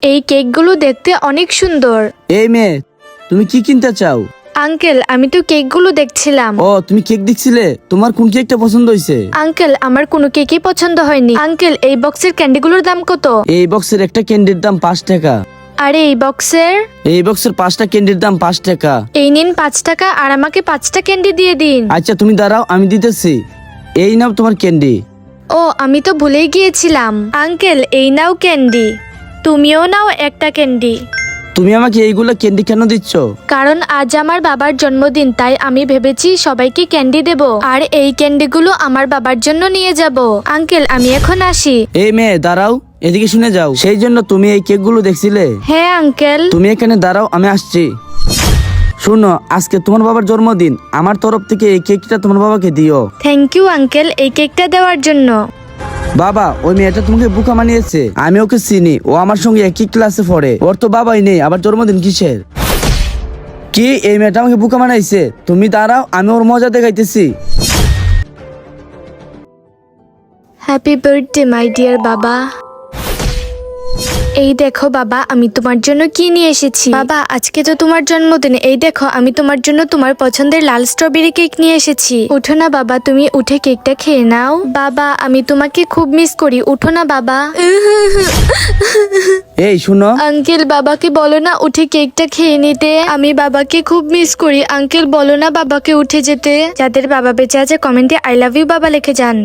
এই কেকগুলো দেখতে অনেক সুন্দর। এই মেয়ে, তুমি কি কিনতে চাও? আঙ্কেল, আমি তো কেকগুলো দেখছিলাম। ও, তুমি কেক দেখছিলে? তোমার কোন কেকটা পছন্দ হয়েছে? আঙ্কেল, আমার কোনো কেকই পছন্দ হয়নি। আঙ্কেল, এই বক্সের ক্যান্ডিগুলোর দাম কত? এই বক্সের একটা ক্যান্ডির দাম 5 টাকা। আরে এই বক্সের? এই বক্সের 5টা ক্যান্ডির দাম 5 টাকা। এই নিন 5 টাকা, আর আমাকে 5টা ক্যান্ডি দিয়ে দিন। আচ্ছা তুমি দাঁড়াও, আমি দিতেছি। এই নাও তোমার ক্যান্ডি। ও, আমি তো ভুলেই গিয়েছিলাম। আঙ্কেল, এই নাও ক্যান্ডি। তুমিও নাও একটা ক্যান্ডি। তুমি আমাকে এইগুলা ক্যান্ডি কেন দিচ্ছ? কারণ আজ আমার বাবার জন্মদিন, তাই আমি ভেবেছি সবাইকে ক্যান্ডি দেব, আর এই ক্যান্ডিগুলো আমার বাবার জন্য নিয়ে যাব। আঙ্কেল, আমি এখন আসি। এই মেয়ে দাঁড়াও, এদিকে শুনে যাও। সেই জন্য তুমি এই কেকগুলো দেখছিলে? হ্যাঁ আঙ্কেল। তুমি এখানে দাঁড়াও, আমি আসছি। শুনো, আজকে তোমার বাবার জন্মদিন, আমার তরফ থেকে এই কেকটা তোমার বাবাকে দিও। থ্যাংক ইউ আঙ্কেল, এই কেকটা দেওয়ার জন্য। বাবা, ওই মেয়েটা তোমাকে বোকা মানিয়েছে। আমি ওকে চিনি, ও আমার সঙ্গে একই ক্লাসে পড়ে। ওর তো বাবাই নেই, আবার জন্মদিন কিসের? কি, এই মেয়েটা আমাকে বোকা মানাইছে? তুমি দাঁড়াও, আমি ওর মজা দেখাইতেছি। হ্যাপি বার্থডে মাই ডিয়ার বাবা। এই দেখো বাবা, আমি তোমার জন্য কি নিয়ে এসেছি। বাবা, আজকে তো তোমার জন্মদিন। এই দেখো, আমি তোমার জন্য তোমার পছন্দের লাল স্ট্রবেরি কেক নিয়ে এসেছি। উঠো না বাবা, তুমি উঠে কেকটা খেয়ে নাও। বাবা, আমি তোমাকে খুব মিস করি। উঠো না বাবা। এই শুনো, আঙ্কেল, বাবাকে বলো না উঠে কেকটা খেয়ে নিতে। আমি বাবাকে খুব মিস করি। আঙ্কেল, বলো না বাবাকে উঠে যেতে। যাদের বাবা বেঁচে আছে কমেন্টে আই লাভ ইউ বাবা লিখে যান।